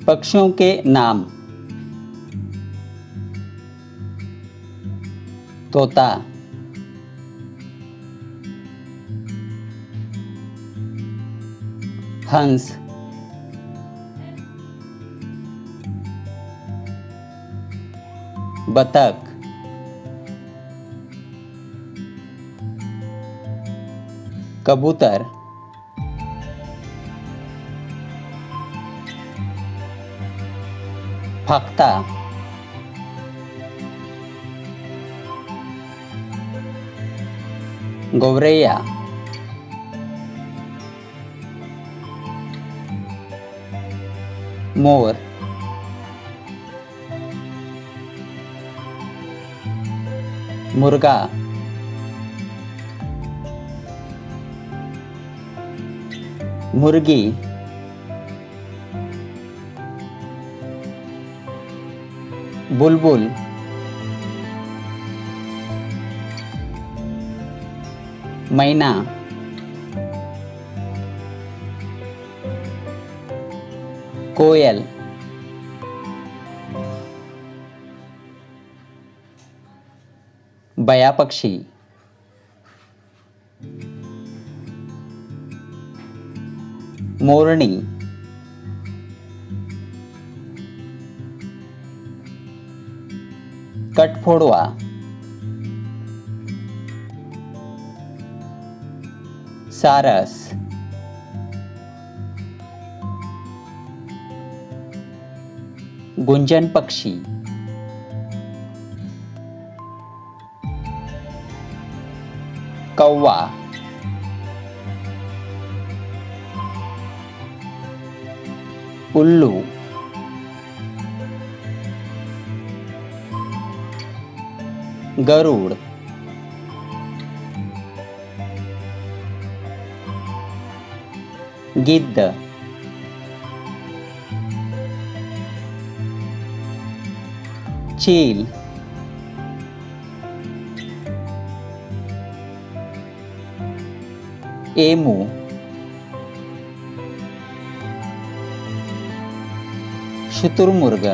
पक्षियों के नाम। तोता, हंस, बतख, कबूतर, फख्ता, गौरैया, मोर, मुर्गा, मुर्गी, बुलबुल, मैना, कोयल, बया पक्षी, मोरनी, कठफोड़वा, सारस, गुंजन पक्षी, कौवा, उल्लू, गरुड़, गिद्ध, चील, एमू, शुतुरमुर्ग,